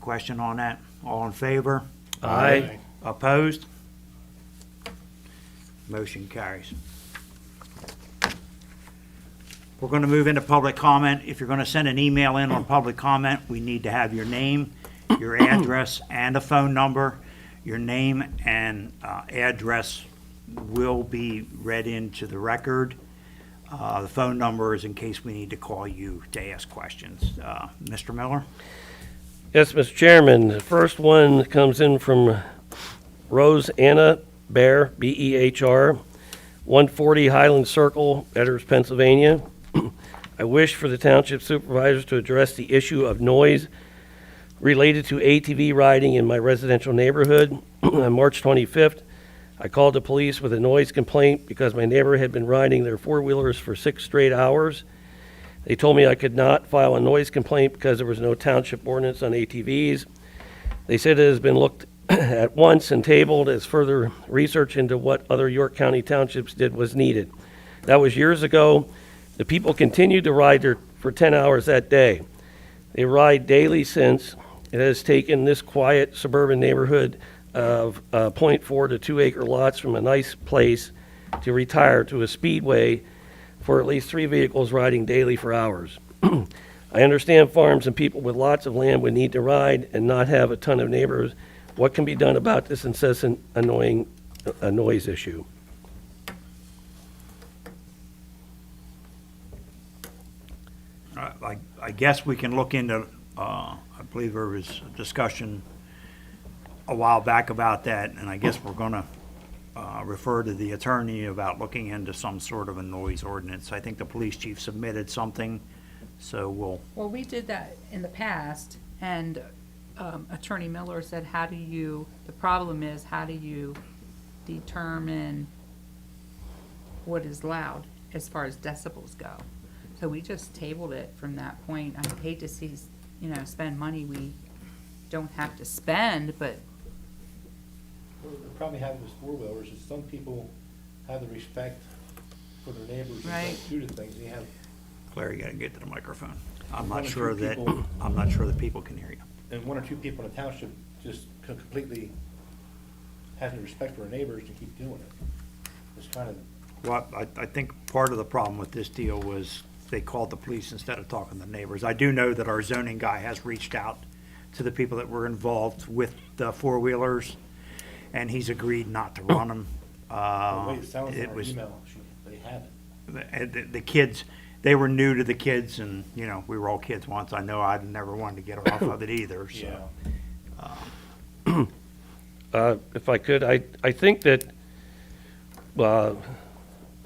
question on that? All in favor? Aye. Opposed? Motion carries. We're going to move into public comment. If you're going to send an email in on public comment, we need to have your name, your address, and a phone number. Your name and address will be read into the record. The phone number is in case we need to call you to ask questions. Mr. Miller? Yes, Mr. Chairman, the first one comes in from Rose Anna Bear, B-E-H-R, 140 Highland Circle, Edders, Pennsylvania. I wish for the township supervisors to address the issue of noise related to ATV riding in my residential neighborhood. On March 25th, I called the police with a noise complaint because my neighbor had been riding their four-wheelers for 6 straight hours. They told me I could not file a noise complaint because there was no township ordinance on ATVs. They said it has been looked at once and tabled as further research into what other York County townships did was needed. That was years ago. The people continued to ride there for 10 hours that day. They ride daily since. It has taken this quiet suburban neighborhood of 0.4 to 2 acre lots from a nice place to retire to a speedway for at least 3 vehicles riding daily for hours. I understand farms and people with lots of land would need to ride and not have a ton of neighbors. What can be done about this incessant annoying noise issue? I guess we can look into, I believe there was a discussion a while back about that, and I guess we're going to refer to the attorney about looking into some sort of a noise ordinance. I think the police chief submitted something, so we'll, Well, we did that in the past, and Attorney Miller said, the problem is, how do you determine what is loud as far as decibels go? So we just tabled it from that point. I hate to see, spend money we don't have to spend, but Well, the problem you have with four-wheelers is some people have the respect for their neighbors and Right. don't do the things. You have, Claire, you got to get to the microphone. I'm One not or sure two that, people- I'm not sure that people can hear you. and 1 or 2 people in the township just completely have the respect for their neighbors and keep doing it. It's kind of, Well, I think part of the problem with this deal was they called the police instead of talking to neighbors. I do know that our zoning guy has reached out to the people that were involved with the four-wheelers, and he's agreed not to run them. the way it sounds in It our was, email, they haven't. the kids, they were new to the kids, and, we were all kids once. I know I'd never wanted to get off of it either, so. If I could, I think that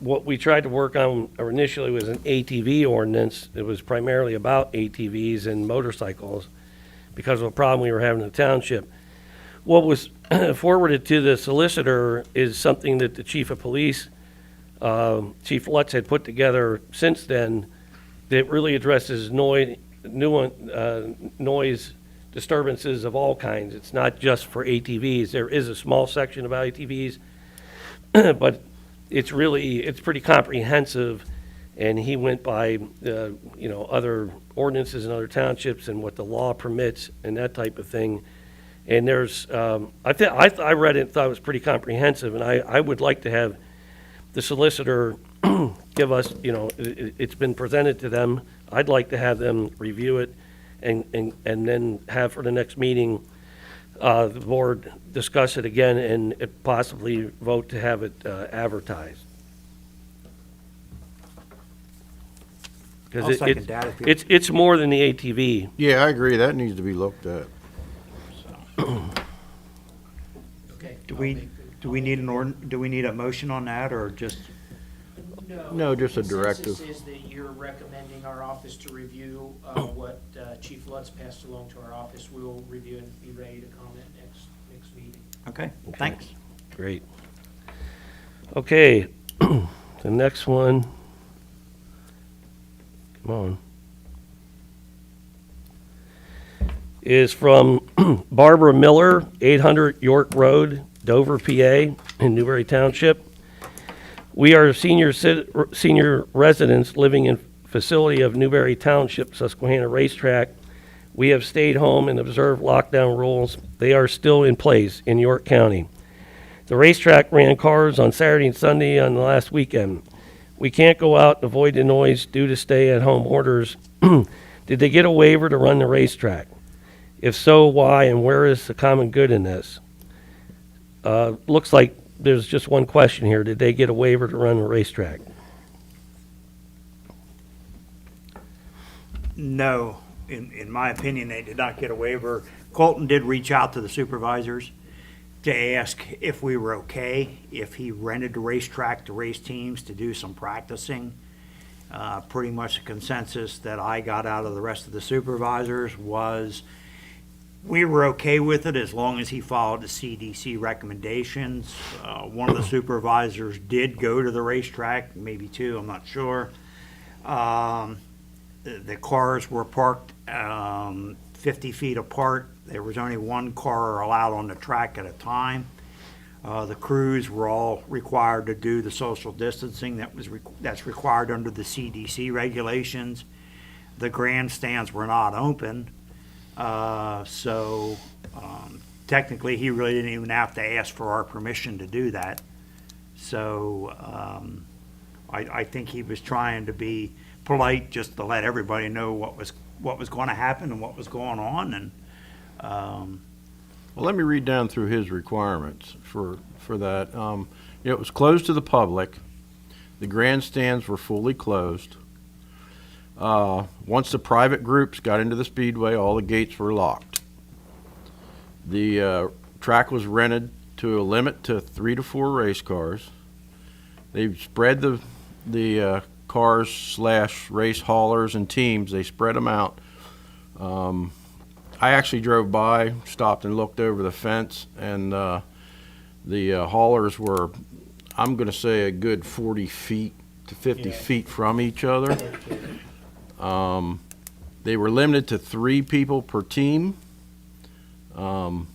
what we tried to work on initially was an ATV ordinance. It was primarily about ATVs and motorcycles because of a problem we were having in the township. What was forwarded to the solicitor is something that the chief of police, Chief Lutz, had put together since then that really addresses noise disturbances of all kinds. It's not just for ATVs. There is a small section about ATVs, but it's pretty comprehensive, and he went by, other ordinances in other townships and what the law permits and that type of thing. And there's, I read it and thought it was pretty comprehensive, and I would like to have the solicitor give us, it's been presented to them. I'd like to have them review it and then have for the next meeting, the board discuss it again and possibly vote to have it advertised. I'll Because second that if you- it's more than the ATV. Yeah, I agree. That needs to be looked at. Okay. Do we need do we need a motion on that, or just, No, just a The directive. consensus is that you're recommending our office to review what Chief Lutz passed along to our office. We'll review and be ready to comment next meeting. okay, thanks. Great. Okay, the next one. Come on. Is from Barbara Miller, 800 York Road, Dover, PA, in Newberry Township. We are senior residents living in facility of Newberry Township, Susquehanna Racetrack. We have stayed home and observed lockdown rules. They are still in place in York County. The racetrack ran cars on Saturday and Sunday on the last weekend. We can't go out and avoid the noise due to stay-at-home orders. Did they get a waiver to run the racetrack? If so, why, and where is the common good in this? Looks like there's just one question here. Did they get a waiver to run the racetrack? No, in my opinion, they did not get a waiver. Colton did reach out to the supervisors to ask if we were okay, if he rented the racetrack to race teams to do some practicing. Pretty much the consensus that I got out of the rest of the supervisors was we were okay with it as long as he followed the CDC recommendations. One of the supervisors did go to the racetrack, maybe two, I'm not sure. The cars were parked 50 feet apart. There was only one car allowed on the track at a time. The crews were all required to do the social distancing that's required under the CDC regulations. The grandstands were not open, so technically he really didn't even have to ask for our permission to do that. So I think he was trying to be polite just to let everybody know what was going to happen and what was going on. And Well, let me read down through his requirements for that. It was closed to the public. The grandstands were fully closed. Once the private groups got into the speedway, all the gates were locked. The track was rented to a limit to 3 to 4 race cars. They spread the cars / race haulers and teams. They spread them out. I actually drove by, stopped and looked over the fence, and the haulers were, I'm going to say, a good 40 feet to 50 feet from each other. They were limited to 3 people per team, Counting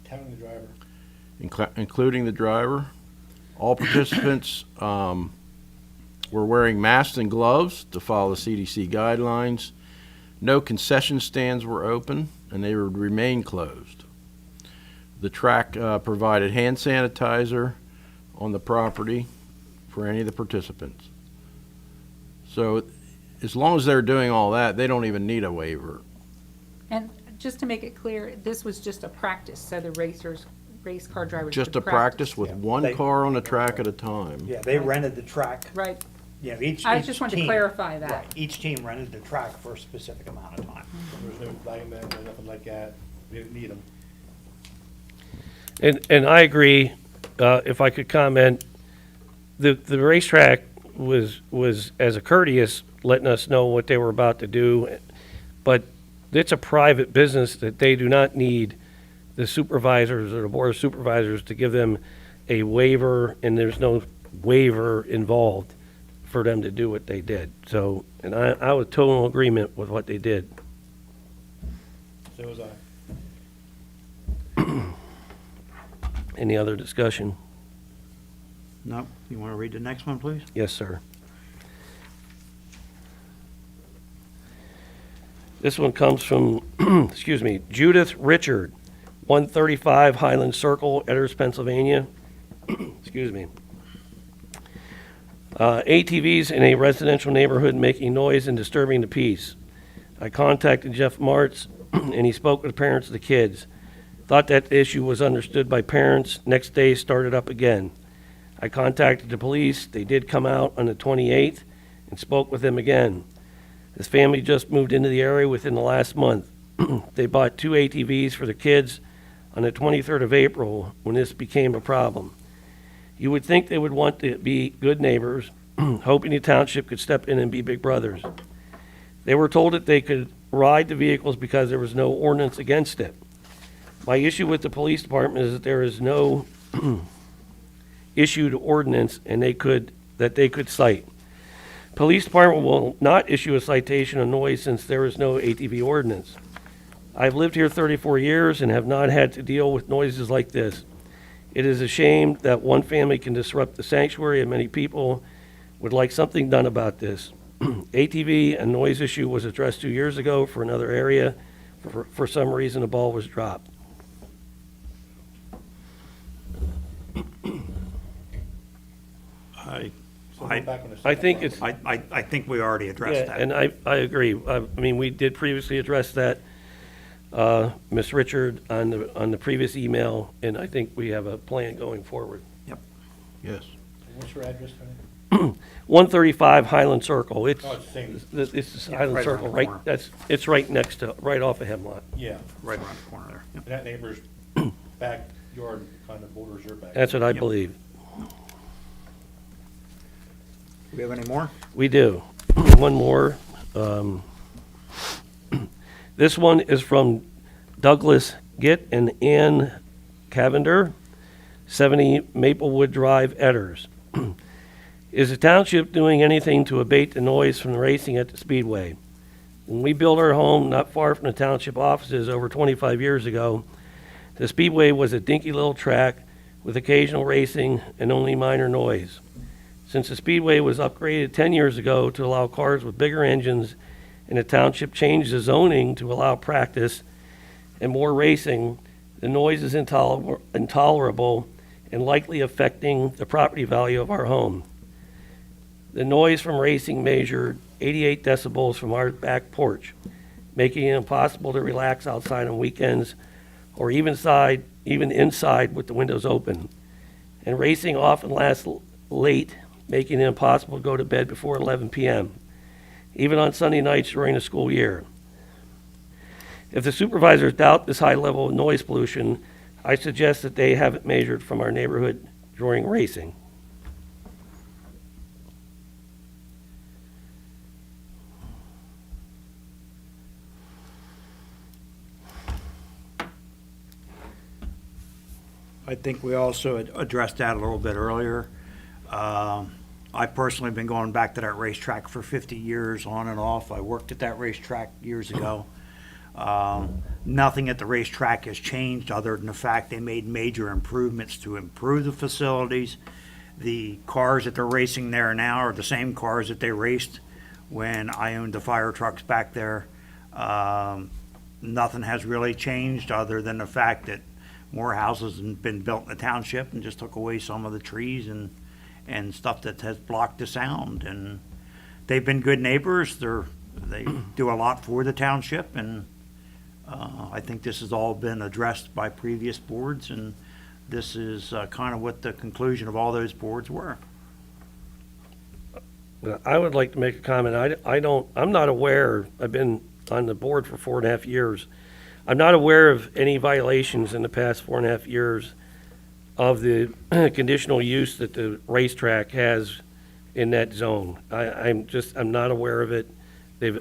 the driver. including the driver. All participants were wearing masks and gloves to follow the CDC guidelines. No concession stands were open, and they would remain closed. The track provided hand sanitizer on the property for any of the participants. So as long as they're doing all that, they don't even need a waiver. And just to make it clear, this was just a practice, so the race car drivers Just could a practice with Yeah. one They- car on the track at a time. yeah, they rented the track. Right, You know, each I each just wanted to team- clarify that. Right, each team rented the track for a specific amount of time. There was no linemen or nothing like that. We didn't need them. And I agree, if I could comment, the racetrack was as a courteous, letting us know what they were about to do, but it's a private business that they do not need the supervisors or the board of supervisors to give them a waiver, and there's no waiver involved for them to do what they did. So, and I was total agreement with what they did. So was I. Any other discussion? No, you want to read the next one, please? Yes, sir. This one comes from, excuse me, Judith Richard, 135 Highland Circle, Edders, Pennsylvania. Excuse me. ATVs in a residential neighborhood making noise and disturbing the peace. I contacted Jeff Martz, and he spoke with the parents of the kids. Thought that the issue was understood by parents. Next day, started up again. I contacted the police. They did come out on the 28th and spoke with them again. This family just moved into the area within the last month. They bought 2 ATVs for the kids on the 23rd of April when this became a problem. You would think they would want to be good neighbors, hoping the township could step in and be big brothers. They were told that they could ride the vehicles because there was no ordinance against it. My issue with the police department is that there is no issued ordinance and they could cite. Police department will not issue a citation of noise since there is no ATV ordinance. I've lived here 34 years and have not had to deal with noises like this. It is a shame that one family can disrupt the sanctuary and many people would like something done about this. ATV and noise issue was addressed 2 years ago for another area For some reason, the ball was dropped. So go back on the I think second it's, one. I think we already addressed yeah, that. and I agree. I mean, we did previously address that, Ms. Richard, on the previous email, and I think we have a plan going forward. Yes. What's your address, Tony? 135 Highland Circle. It's, Oh, it's the same. this is Yeah, Highland right around Circle, the right, corner. it's right next to, right off of Hemlock. Yeah, Right around the corner there. Yep. and that neighbor's backyard kind of borders your backyard. That's what I Yep. believe. Do we have any more? We do. One more. This one is from Douglas Gitt and Ann Cavender, 70 Maplewood Drive, Edders. Is the township doing anything to abate the noise from the racing at the Speedway? When we built our home not far from the township offices over 25 years ago, the Speedway was a dinky little track with occasional racing and only minor noise. Since the Speedway was upgraded 10 years ago to allow cars with bigger engines and the township changed the zoning to allow practice and more racing, the noise is intolerable and likely affecting the property value of our home. The noise from racing measured 88 decibels from our back porch, making it impossible to relax outside on weekends or even inside with the windows open. And racing often lasts late, making it impossible to go to bed before 11 p.m., even on Sunday nights during the school year. If the supervisors doubt this high level of noise pollution, I suggest that they have it measured from our neighborhood during racing. I think we also addressed that a little bit earlier. I personally have been going back to that racetrack for 50 years on and off. I worked at that racetrack years ago. Nothing at the racetrack has changed other than the fact they made major improvements to improve the facilities. The cars that they're racing there now are the same cars that they raced when I owned the fire trucks back there. Nothing has really changed other than the fact that more houses have been built in the township and just took away some of the trees and stuff that has blocked the sound. And they've been good neighbors. They do a lot for the township, and I think this has all been addressed by previous boards, and this is kind of what the conclusion of all those boards were. I would like to make a comment. I'm not aware, I've been on the board for 4.5 years. I'm not aware of any violations in the past 4.5 years of the conditional use that the racetrack has in that zone. I'm not aware of it.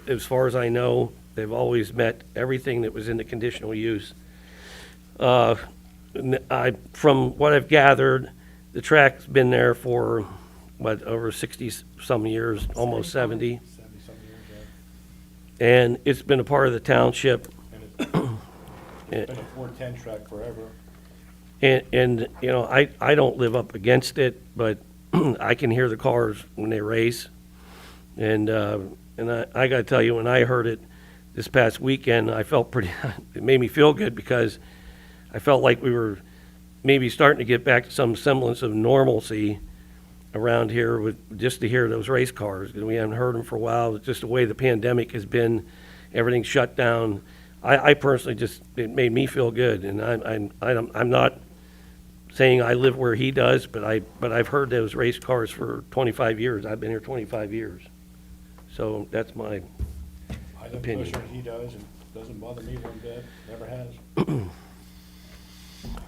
As far as I know, they've always met everything that was in the conditional use. From what I've gathered, the track's been there for, over 60-some years, almost 70. 70-something years, yeah. And it's been a part of the township. It's been a 410 track forever. And you know, I don't live up against it, but I can hear the cars when they race. And I gotta tell you, when I heard it this past weekend, I felt it made me feel good because I felt like we were maybe starting to get back to some semblance of normalcy around here with just to hear those race cars. We haven't heard them for a while. It's just the way the pandemic has been, everything's shut down. I personally it made me feel good, and I'm not saying I live where he does, but I've heard those race cars for 25 years. I've been here 25 years. So that's my I live opinion. closer than he does, and it doesn't bother me one bit, never has.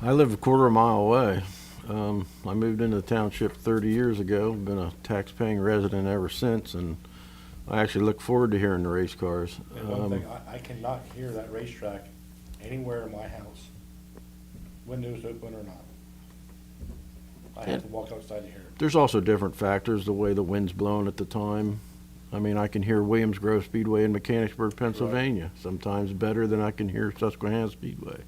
I live a quarter mile away. I moved into the township 30 years ago, been a tax-paying resident ever since, and I actually look forward to hearing the race cars. And one thing, I cannot hear that racetrack anywhere in my house, windows open or not. I have to walk outside to hear it. There's also different factors, the way the wind's blowing at the time. I mean, I can hear Williams Grove Speedway in Mechanicsburg, Pennsylvania, sometimes better than I can hear Susquehanna Speedway.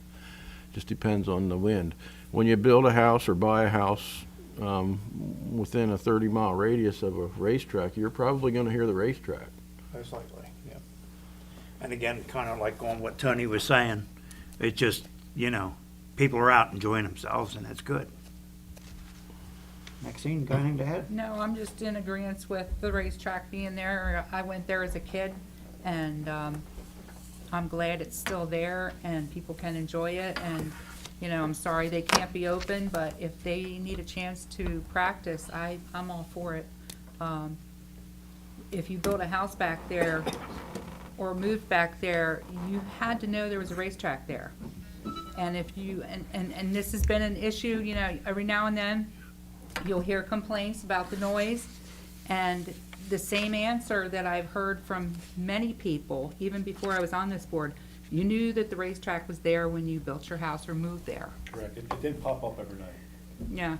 Just depends on the wind. When you build a house or buy a house within a 30-mile radius of a racetrack, you're probably going to hear the racetrack. Most likely, yeah. And again, kind of like on what Tony was saying, it's just, people are out enjoying themselves, and that's good. Maxine, got anything to add? No, I'm just in agreement with the racetrack being there. I went there as a kid, and I'm glad it's still there and people can enjoy it. And, I'm sorry they can't be open, but if they need a chance to practice, I'm all for it. If you built a house back there or moved back there, you had to know there was a racetrack there. And if you, and this has been an issue, every now and then, you'll hear complaints about the noise, and the same answer that I've heard from many people, even before I was on this board, you knew that the racetrack was there when you built your house or moved there. Correct. It didn't pop up every night. Yeah,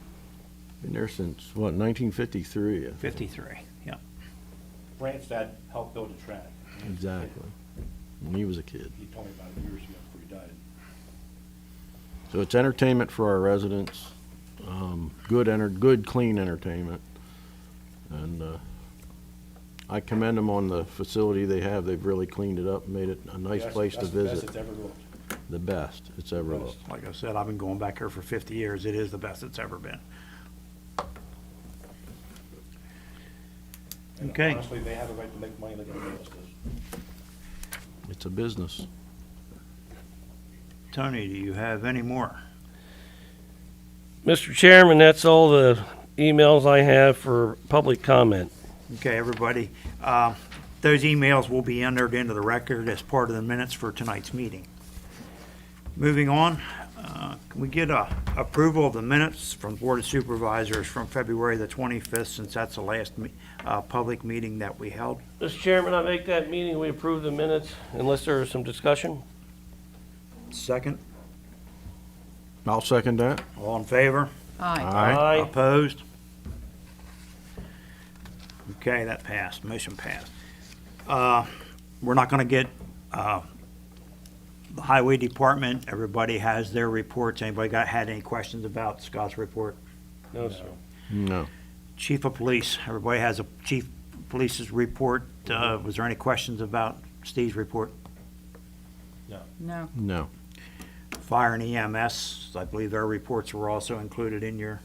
Been there since, what, 1953? 53, yeah. Brant's dad helped build the track. Exactly. When he was a kid. He told me about it years ago before he died. So it's entertainment for our residents, good, clean entertainment. And I commend them on the facility they have. They've really cleaned it up, made it a nice That's- place to That's the best visit. it's ever looked. The best it's ever Best. looked. Like I said, I've been going back here for 50 years. It is the best it's ever been. And Okay. honestly, they have a right to make money like everybody else does. It's a business. Tony, do you have any more? Mr. Chairman, that's all the emails I have for public comment. Okay, everybody. Those emails will be entered into the record as part of the minutes for tonight's meeting. Moving on, can we get approval of the minutes from Board of Supervisors from February the 25th, since that's the last public meeting that we held? Mr. Chairman, I make that meeting, we approve the minutes unless there is some discussion. Second, I'll second that. all in favor? aye. Aye. Opposed? Okay, that passed, motion passed. We're not gonna get, the Highway Department, everybody has their reports. Anybody had any questions about Scott's report? No, sir. No. Chief of Police, everybody has a Chief of Police's report. Was there any questions about Steve's report? No, No. Fire and EMS, I believe their reports were also included in your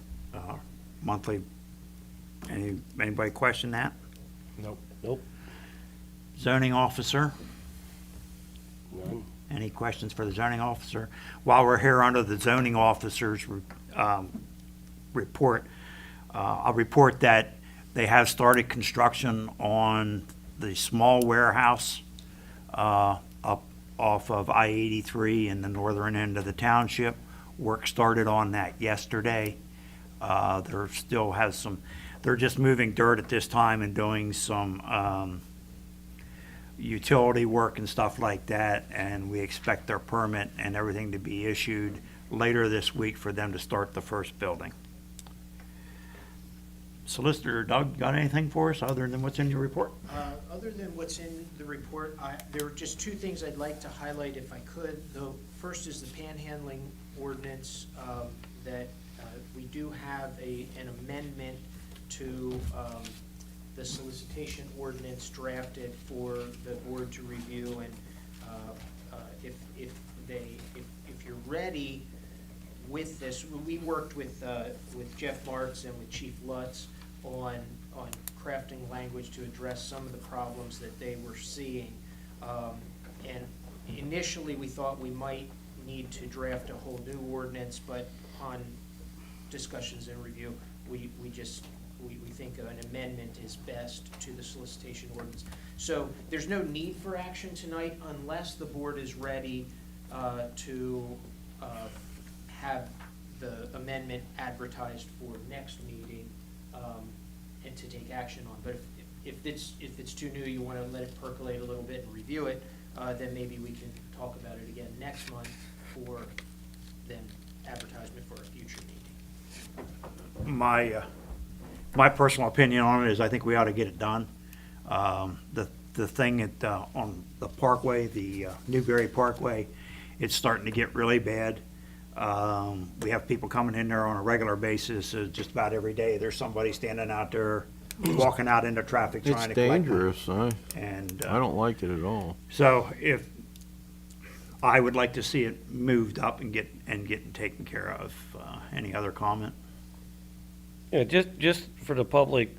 monthly. Anybody question that? Nope. Nope. Zoning officer, None. any questions for the zoning officer? While we're here under the zoning officer's report, I'll report that they have started construction on the small warehouse up off of I-83 in the northern end of the township. Work started on that yesterday. There still has some, they're just moving dirt at this time and doing some utility work and stuff like that, and we expect their permit and everything to be issued later this week for them to start the first building. Solicitor Doug, got anything for us other than what's in your report? Other than what's in the report, there are just two things I'd like to highlight if I could. The first is the panhandling ordinance, that we do have an amendment to the solicitation ordinance drafted for the board to review, and if you're ready with this, we worked with Jeff Martz and with Chief Lutz on crafting language to address some of the problems that they were seeing. And initially, we thought we might need to draft a whole new ordinance, but upon discussions and review, we think an amendment is best to the solicitation ordinance. So there's no need for action tonight unless the board is ready to have the amendment advertised for next meeting and to take action on. But if it's too new, you want to let it percolate a little bit and review it, then maybe we can talk about it again next month for then advertisement for a future meeting. My personal opinion on it is I think we ought to get it done. The thing on the Parkway, the Newberry Parkway, it's starting to get really bad. We have people coming in there on a regular basis, just about every day. There's somebody standing out there walking out into traffic It's trying to collect money. dangerous. And I don't like it at all. so if, I would like to see it moved up and getting taken care of. Any other comment? Yeah, just for the public,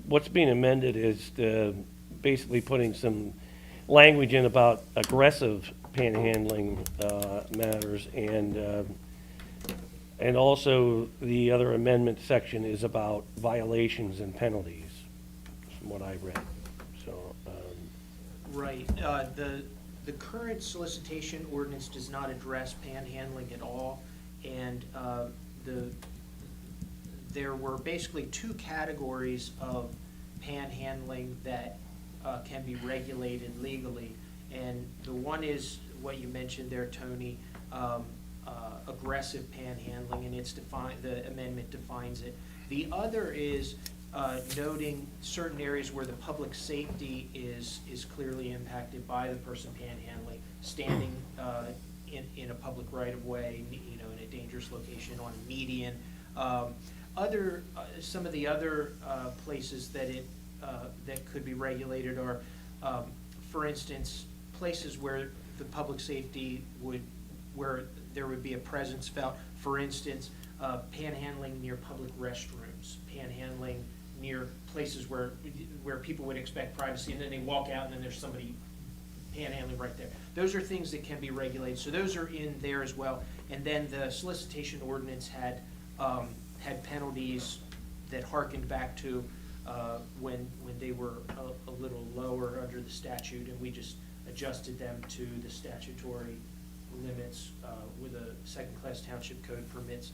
what's being amended is basically putting some language in about aggressive panhandling matters, and also the other amendment section is about violations and penalties, from what I read. So, Right, the current solicitation ordinance does not address panhandling at all, and there were basically two categories of panhandling that can be regulated legally, and the one is what you mentioned there, Tony, aggressive panhandling, and it's defined, the amendment defines it. The other is noting certain areas where the public safety is clearly impacted by the person panhandling, standing in a public right-of-way, you know, in a dangerous location on a median. Some of the other places that could be regulated are, for instance, places where the public safety where there would be a presence felt. For instance, panhandling near public restrooms, panhandling near places where people would expect privacy, and then they walk out and then there's somebody panhandling right there. Those are things that can be regulated, so those are in there as well. And then the solicitation ordinance had penalties that harkened back to when they were a little lower under the statute, and we just adjusted them to the statutory limits with a second-class township code permits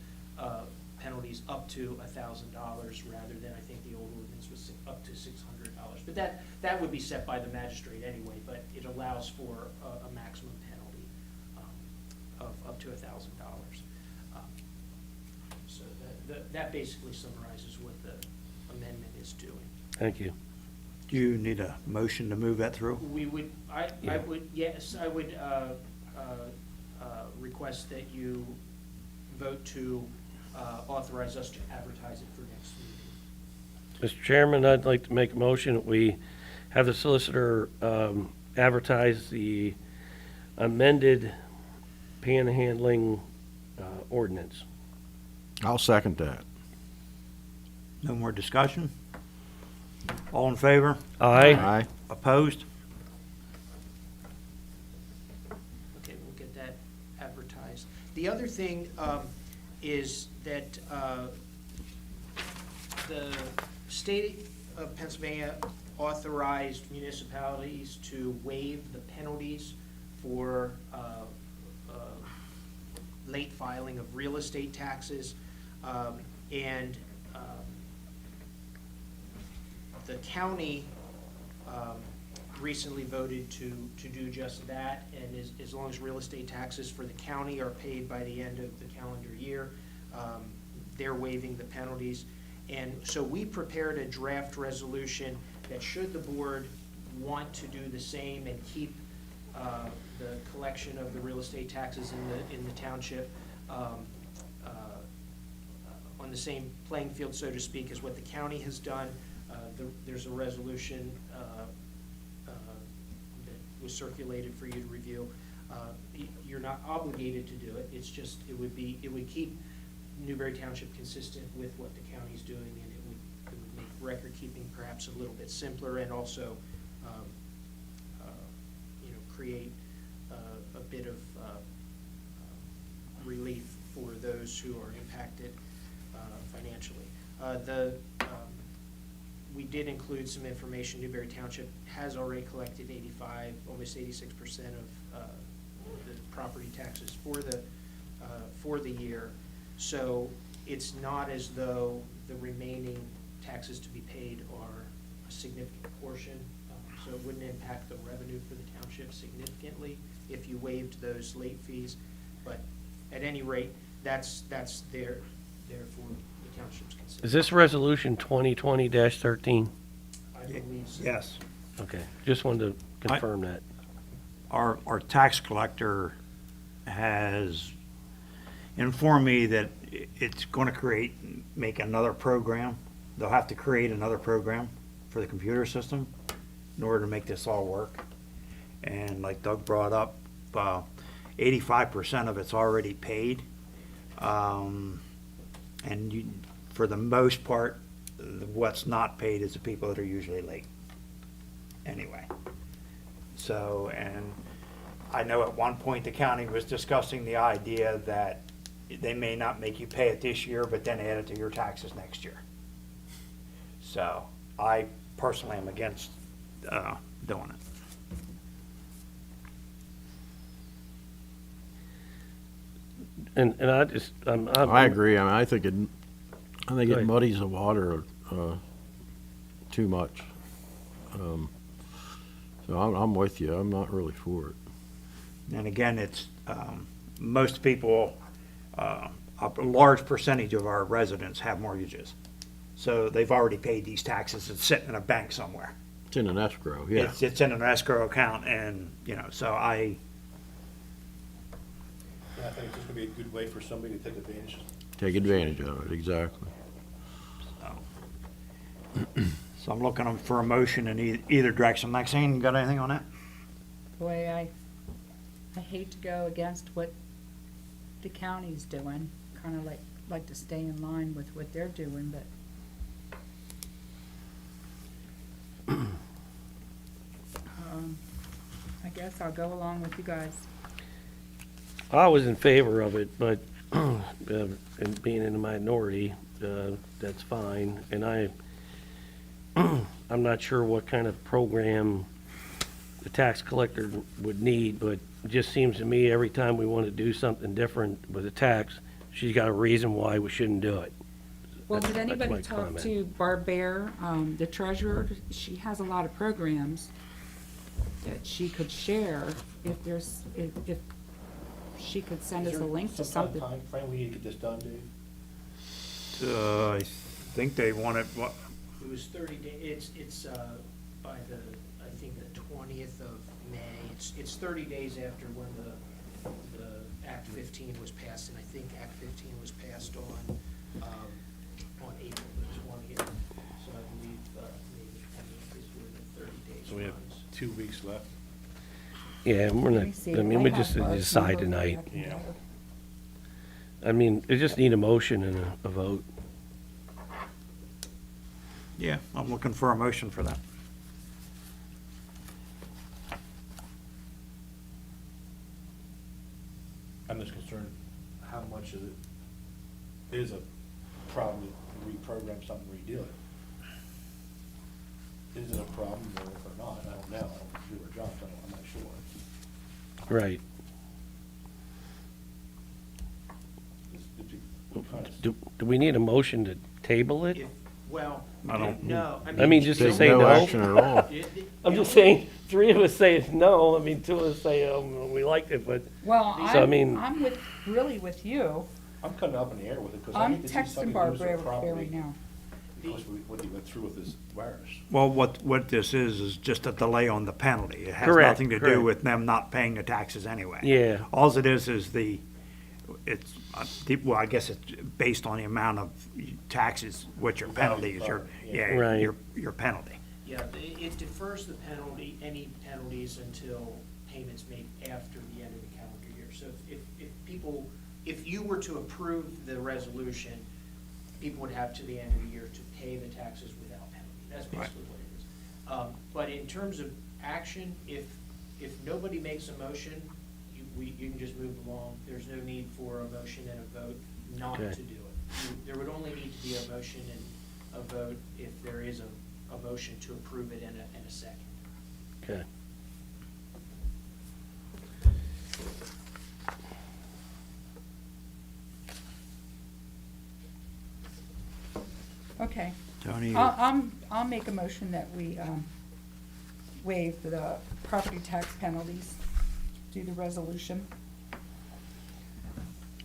penalties up to $1,000 rather than, I think the old ordinance was up to $600. But that would be set by the magistrate anyway, but it allows for a maximum penalty of up to $1,000. So that basically summarizes what the amendment is doing. thank you. Do you need a motion to move that through? We would, I Yeah. would, yes, I would request that you vote to authorize us to advertise it for next meeting. Mr. Chairman, I'd like to make a motion that we have the solicitor advertise the amended panhandling ordinance. I'll second that. No more discussion? All in favor? Aye. Aye. Opposed? Okay, we'll get that advertised. The other thing is that the state of Pennsylvania authorized municipalities to waive the penalties for late filing of real estate taxes, and the county recently voted to do just that, and as long as real estate taxes for the county are paid by the end of the calendar year, they're waiving the penalties. And so we prepared a draft resolution that, should the board want to do the same and keep the collection of the real estate taxes in the township on the same playing field, so to speak, as what the county has done, there's a resolution that was circulated for you to review. You're not obligated to do it. It's just, it would keep Newberry Township consistent with what the county's doing, and it would make record keeping perhaps a little bit simpler, and also create a bit of relief for those who are impacted financially. We did include some information. Newberry Township has already collected 85, almost 86% of the property taxes for the year. So it's not as though the remaining taxes to be paid are a significant portion. So it wouldn't impact the revenue for the township significantly if you waived those late fees. But at any rate, that's there for the township's consideration. Is this resolution 2020-13? I believe so. Yes. Okay, just wanted to confirm that. Our tax collector has informed me that it's going to make another program they'll have to create another program for the computer system in order to make this all work. And like Doug brought up, 85% of it's already paid. And for the most part, what's not paid is the people that are usually late. Anyway. So, and I know at one point the county was discussing the idea that they may not make you pay it this year, but then add it to your taxes next year. So I personally am against doing it. And I just, I agree. I mean, I think Go it ahead. muddies the water too much. So I'm with you. I'm not really for it. And again, it's, most people, a large percentage of our residents have mortgages. So they've already paid these taxes. It's sitting in a bank somewhere. It's in an escrow, yeah. It's in an escrow account and, so Yeah, I think it's just gonna be a good way for somebody to take advantage. Take advantage of it, exactly. So I'm looking for a motion in either direction. Maxine, you got anything on that? Boy, I hate to go against what the county's doing, kind of like to stay in line with what they're doing, but I guess I'll go along with you guys. I was in favor of it, but and being in the minority, that's fine. And I'm not sure what kind of program the tax collector would need, but it just seems to me every time we want to do something different with a tax, she's got a reason why we shouldn't do it. Well, That's- did that's anybody my talk comment. to Barbara, the treasurer? She has a lot of programs that she could share if she could send us a link to something. Time frame we need to get this done, Dave? I think they want it, what, It was 30 days, it's by the, I think, the 20th of May. It's 30 days after when the Act 15 was passed, and I think Act 15 was passed on April the 20th. So I believe May the 20th is where the 30 days So we have runs. 2 weeks left. Yeah, we're Let me not, see. I mean, we have just Barb's decide number. tonight. I can Yeah. go. I mean, it just need a motion and a vote. yeah, I'm looking for a motion for that. I'm just concerned how much of it is a problem to reprogram something, redo it. Is it a problem or not? I don't know. I don't do our job, so I'm not sure. Right. Do we need a motion to table it? If- Well, I don't- no. I mean, just to Take say no no? action at all. I'm just saying, three of us say no, I mean, two of us say, we liked it, but, Well, So, I mean- I'm really with you. I'm kind of up in the air with it, because I I'm hate to see texting somebody lose their Barbara right property now. because what they went through with this virus. Well, what this is just a delay on the penalty. It has Correct, nothing to do correct. with them not paying the taxes anyway. yeah, Alls it is well, I guess it's based on the amount of taxes, what your penalty is, Right. your penalty. Yeah, it defers the penalty, any penalties until payments made after the end of the calendar year. So if you were to approve the resolution, people would have to the end of the year to pay the taxes without penalty. That's basically what it is. But in terms of action, if nobody makes a motion, you can just move along. There's no need for a motion and a vote not Okay. to do it. There would only need to be a motion and a vote if there is a motion to approve it and a second. okay. Okay. Tony, I'll make a motion that we waive the property tax penalties, do the resolution.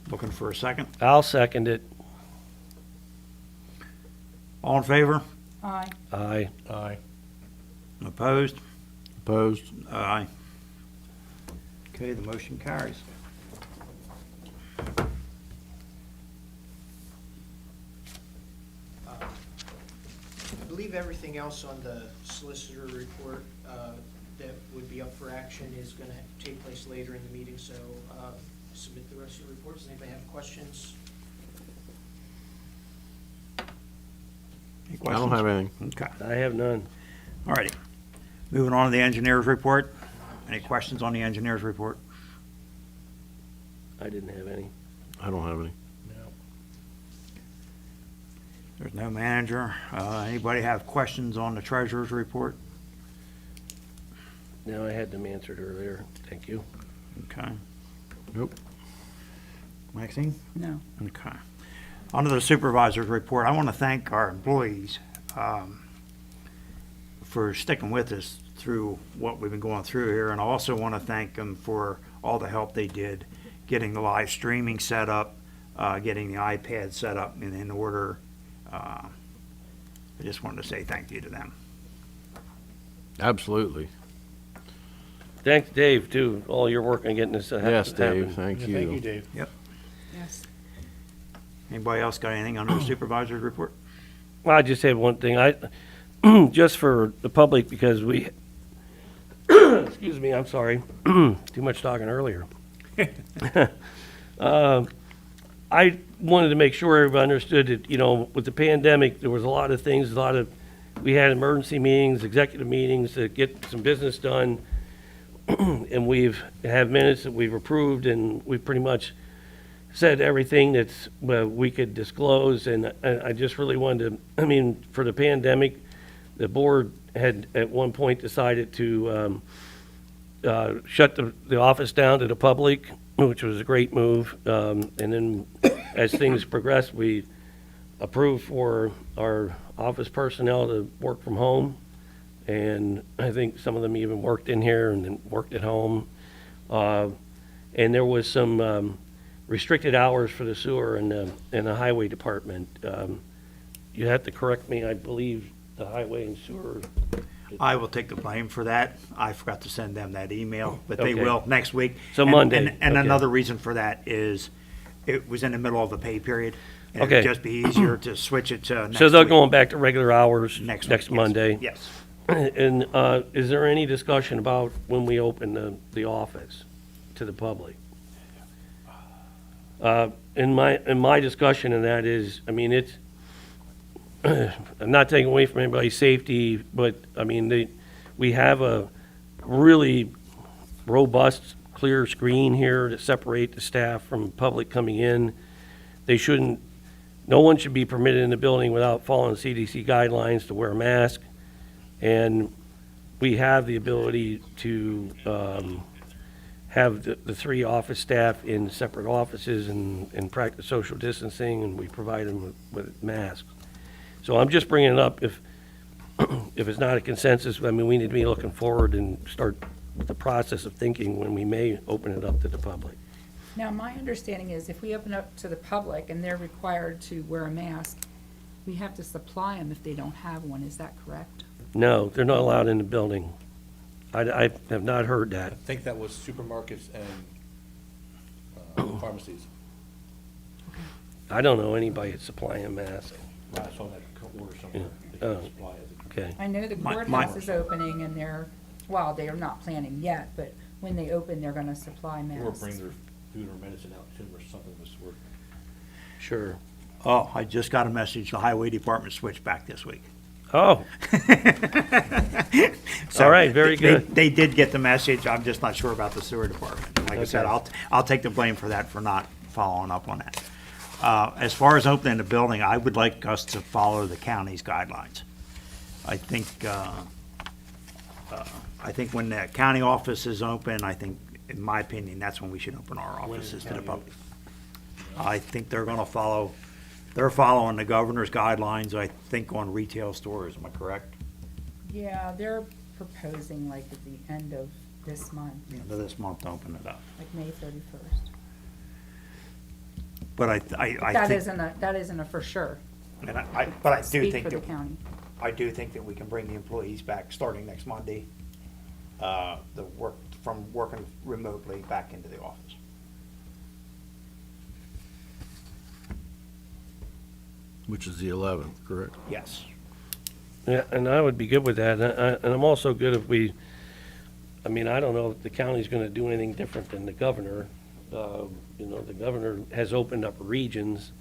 looking for a second? I'll second it. All in favor? Aye. Aye. Aye. Opposed? Opposed? Aye. Okay, the motion carries. believe everything else on the solicitor report that would be up for action is going to take place later in the meeting, so submit the rest of the reports. Does anybody have questions? Any I don't questions? have anything. Okay, I have none. all righty. Moving on to the engineer's report. Any questions on the engineer's report? I didn't have any. I don't have any. There's no manager. Anybody have questions on the treasurer's report? No, I had them answered earlier. Thank you. Okay. Nope. Maxine? No. Okay. Under the supervisor's report, I want to thank our employees for sticking with us through what we've been going through here, and I also want to thank them for all the help they did getting the live streaming set up, getting the iPad set up and in order. I just wanted to say thank you to them. Absolutely. Thanks, Dave, too, all your work on getting this Yes, Dave, happen. thank Thank you, you. Dave. Yes. Anybody else got anything under the supervisor's report? Well, I just have one thing. Just for the public, because we, excuse me, I'm sorry, too much talking earlier. I wanted to make sure everybody understood that, with the pandemic, there was a lot of things, we had emergency meetings, executive meetings to get some business done. And we've had minutes that we've approved, and we pretty much said everything that's, we could disclose. And I just really wanted to, for the pandemic, the board had at one point decided to shut the office down to the public, which was a great move. And then as things progressed, we approved for our office personnel to work from home. And I think some of them even worked in here and then worked at home. And there was some restricted hours for the sewer and the highway department. You have to correct me, I believe the highway and sewer. I will take the blame for that. I forgot to send them that email, but they Okay. will next week. So And- Monday, And okay. another reason for that is it was in the middle of a pay period. And Okay. it'd just be easier to switch it to next So they're week. going back to regular hours Next week, next yes. Monday? Yes. And is there any discussion about when we open the office to the public? In my discussion in that is, it's, I'm not taking away from anybody's safety, but, we have a really robust, clear screen here to separate the staff from public coming in. No one should be permitted in the building without following CDC guidelines to wear a mask. And we have the ability to have the three office staff in separate offices and practice social distancing, and we provide them with masks. So I'm just bringing it up, if it's not a consensus, we need to be looking forward and start with the process of thinking when we may open it up to the public. Now, my understanding is if we open up to the public and they're required to wear a mask, we have to supply them if they don't have one. Is that correct? No, they're not allowed in the building. I have not heard I that. think that was supermarkets and pharmacies. I don't know anybody that's supplying a mask. I saw that order somewhere. They Oh. can supply it. Okay. I know the courthouse is opening and they are not planning yet, but when they open, they're gonna supply Or masks. bring their food or medicine out to them or something of the sort. Sure. Oh, I just got a message. The highway department switched back this week. Oh, So All right, very they- good. They did get the message. I'm just not sure about the sewer department. Like I said, Okay. I'll take the blame for that, for not following up on that. As far as opening the building, I would like us to follow the county's guidelines. I think when the county office is open, in my opinion, that's when we should open our When is offices the to the county public. I think they're following the governor's guidelines, I think, on retail stores. Am I correct? Yeah, they're proposing like at the end of this month, End of this month to open it up. like May 31st. But I That think, isn't a for sure. but I do Speak think for the that, county. I do think that we can bring the employees back starting next Monday, from working remotely back into the office. Which is the 11th, correct? Yes. Yeah, and I would be good with that, and I'm also good if we, I mean, I don't know if the county's gonna do anything different than the governor. You know, the governor has opened up regions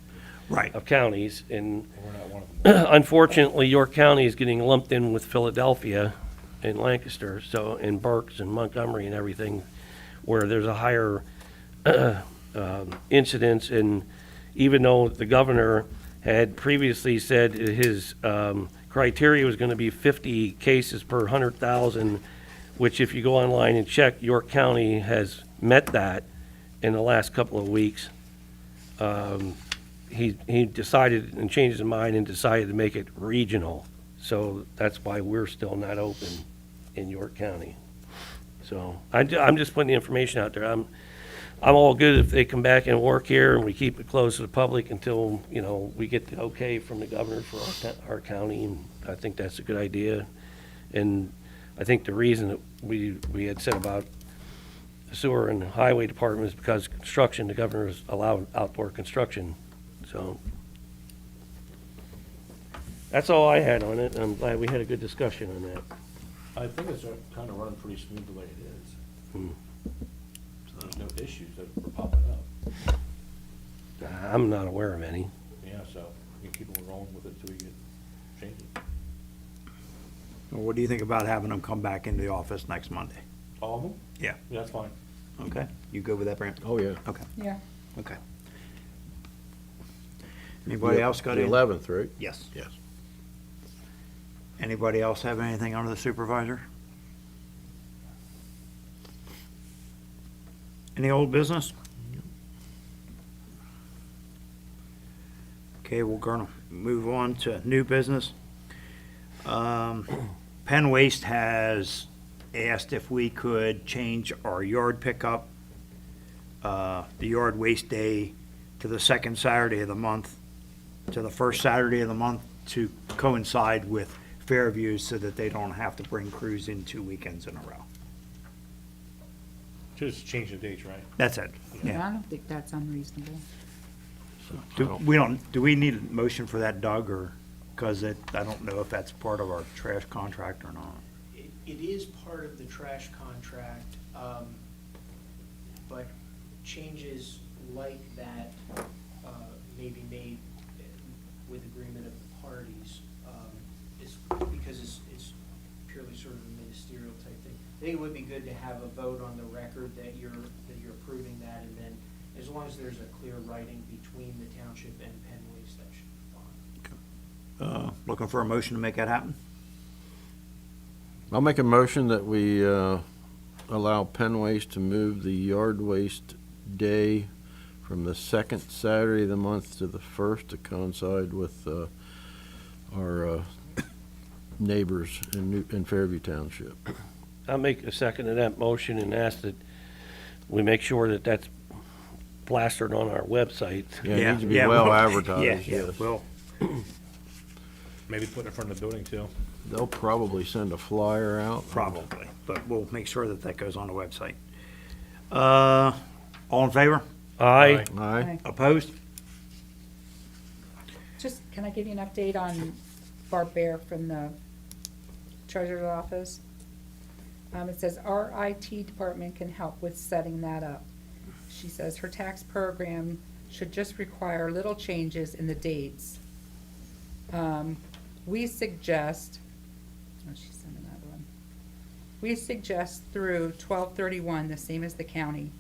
Right. of counties, and And we're not one of them. unfortunately, York County is getting lumped in with Philadelphia and Lancaster, so, and Berks and Montgomery and everything, where there's a higher incidence, and even though the governor had previously said his criteria was gonna be 50 cases per 100,000, which if you go online and check, York County has met that in the last couple of weeks. He decided and changed his mind and decided to make it regional. So that's why we're still not open in York County. So I'm just putting the information out there. I'm all good if they come back and work here and we keep it closed to the public until, you know, we get the okay from the governor for our county. And I think that's a good idea. And I think the reason that we had said about the sewer and highway department is because construction, the governor has allowed outdoor construction. So that's all I had on it. I'm glad we had a good discussion on that. I think it's kind of running pretty smooth the way it is. Hmm. So there's no issues that are popping up. I'm not aware of any. Yeah, so we can keep on rolling with it until we get changes. Well, what do you think about having them come back into the office next Monday? All of them? Yeah. Yeah, that's fine. Okay, you good with that, Brant? Oh, yeah. Okay, Yeah. okay. Anybody else got The any? 11th, right? Yes. Yes. Anybody else have anything under the supervisor? Any old business? Okay, we're gonna move on to new business. Penn Waste has asked if we could change our yard pickup, the yard waste day to the second Saturday of the month, to the first Saturday of the month to coincide with Fairview so that they don't have to bring crews in 2 weekends in a row. Just change the dates, right? That's it. Yeah. I don't think that's unreasonable. Do we need a motion for that, Doug, or, because I don't know if that's part of our trash contract or not. It is part of the trash contract, but changes like that may be made with agreement of the parties. It's because it's purely sort of a ministerial type thing. I think it would be good to have a vote on the record that you're approving that, and then as long as there's a clear writing between the township and Penn Waste, that should be fine. Looking for a motion to make that happen? I'll make a motion that we allow Penn Waste to move the yard waste day from the second Saturday of the month to the first to coincide with our neighbors in Fairview Township. I'll make a second to that motion and ask that we make sure that that's plastered on our website. Yeah, it needs to be well advertised, Yeah, yes. well, Maybe put it in front of the building too. They'll probably send a flyer out. probably, but we'll make sure that that goes on the website. All in favor? Aye. Aye. Opposed? Just, can I give you an update on Barb Bear from the treasurer's office? It says our IT department can help with setting that up. She says her tax program should just require little changes in the dates. We suggest, oh, she sent another one. We suggest through 12/31, the same as the county.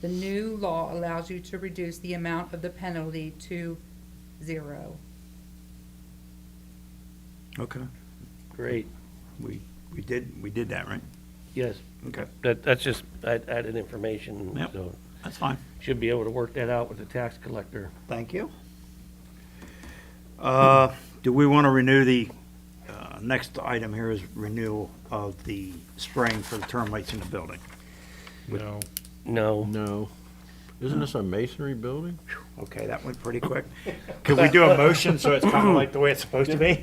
The new law allows you to reduce the amount of the penalty to 0. Okay, Great. we did that, right? Yes, Okay, that's just added information, Yep. so that's fine. should be able to work that out with the tax collector. Thank you. Do we want to renew the, next item here is renewal of the spraying for the termites in the building. No. No. No. Isn't this a masonry building? Okay, that went pretty quick. Could we do a motion so it's kind of like the way it's supposed to be?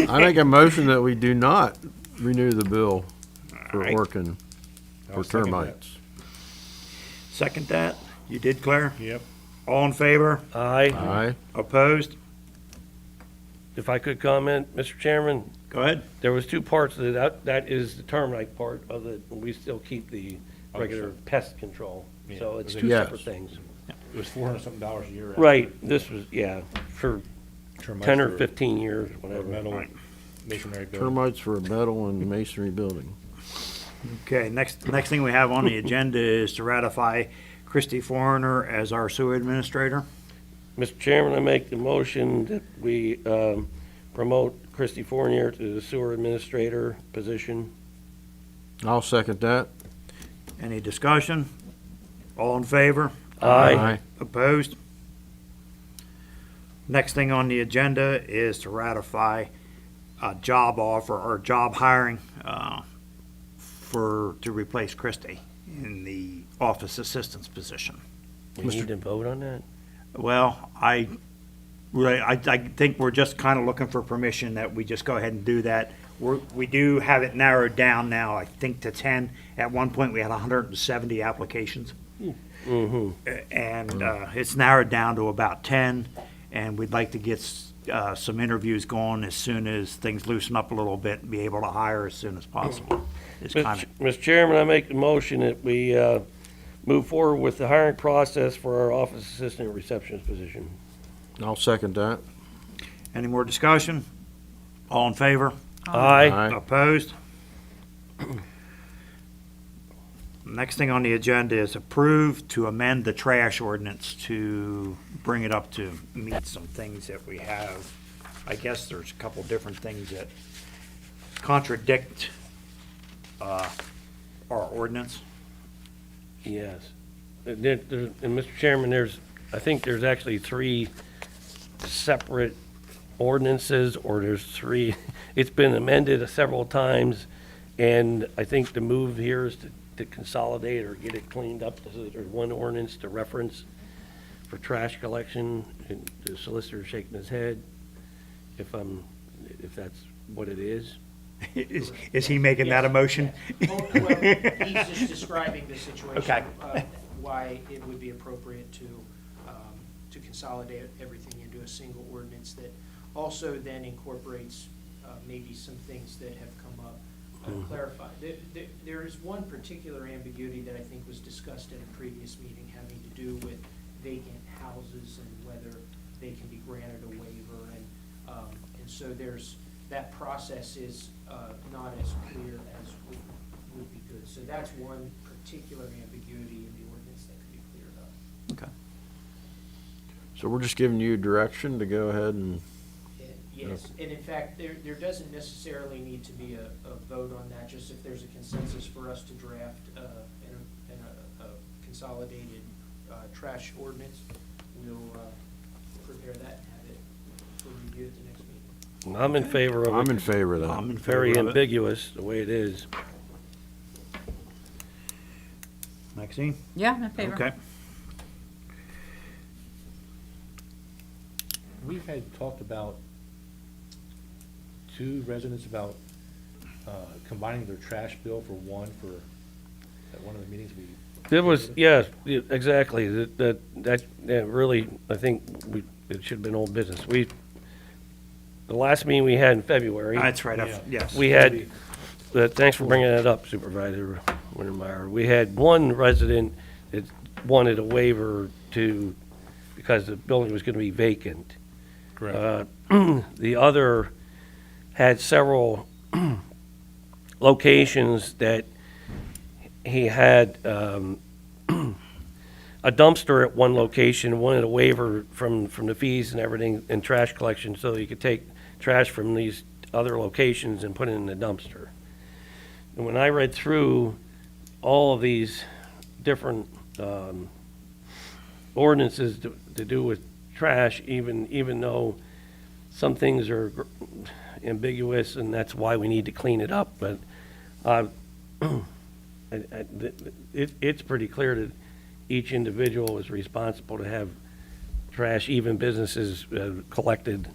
I make a motion that we do not renew the bill for Alright. working I'll for second that. termites. Second that? You did, Claire? Yep. All in favor? Aye. Aye. Opposed? if I could comment, Mr. Chairman, Go ahead. there was two parts to that. That is the termite part of it, and we still keep the regular pest control. So Yeah, it's but two Yes. separate things. It was $400-something a year. Right, this was, yeah, for Termites 10 or for- 15 years, for whatever. metal masonry building. Termites for a metal and masonry building. Okay, next thing we have on the agenda is to ratify Christy Foreigner as our sewer administrator. Mr. Chairman, I make the motion that we promote Christy Fournier to the sewer administrator position. I'll second that. Any discussion? All in favor? Aye. Opposed? Next thing on the agenda is to ratify a job offer or job hiring to replace Christie in the office assistant's position. We need to vote on that? Well, I think we're just kind of looking for permission that we just go ahead and do that. We do have it narrowed down now, I think, to 10. At one point, we had 170 applications. Mm-hmm. And it's narrowed down to about 10, and we'd like to get some interviews going as soon as things loosen up a little bit and be able to hire as soon as possible. It's kind of, Mr. Chairman, I make the motion that we move forward with the hiring process for our office assistant receptionist position. I'll second that. any more discussion? All in favor? Aye. Opposed? Next thing on the agenda is approve to amend the trash ordinance to bring it up to meet some things that we have. I guess there's a couple different things that contradict our ordinance. Yes. And Mr. Chairman, I think there's actually 3 separate ordinances, or there's 3, it's been amended several times, and I think the move here is to consolidate or get it cleaned up, so that there's one ordinance to reference for trash collection, and the solicitor's shaking his head, if that's what it is. Is he making that a motion? Well, he's just describing the situation. Okay. Why it would be appropriate to consolidate everything into a single ordinance that also then incorporates maybe some things that have come up clarified. There is one particular ambiguity that I think was discussed in a previous meeting having to do with vacant houses and whether they can be granted a waiver. And so that process is not as clear as would be good. So that's one particular ambiguity in the ordinance that could be cleared up. Okay. So we're just giving you direction to go ahead and, Yes, and in fact, there doesn't necessarily need to be a vote on that, just if there's a consensus for us to draft a consolidated trash ordinance, we'll prepare that and have it for review at the next meeting. I'm in favor of it. I'm in favor of that. I'm in favor Very of it. ambiguous, the way it is. Maxine? Yeah, I'm in favor. Okay. We had talked about 2 residents about combining their trash bill for one for, at one of the meetings we. It was, yes, exactly, that really, I think it should have been old business. The last meeting we had in February. That's right, Yeah. yes. We had, thanks for bringing that up, Supervisor Wintermeyer. We had one resident that wanted a waiver because the building was going to be vacant. Correct. The other had several locations that he had a dumpster at one location, wanted a waiver from the fees and everything and trash collection so that he could take trash from these other locations and put it in the dumpster. And when I read through all of these different ordinances to do with trash, even though some things are ambiguous and that's why we need to clean it up, but it's pretty clear that each individual is responsible to have trash, even businesses collected,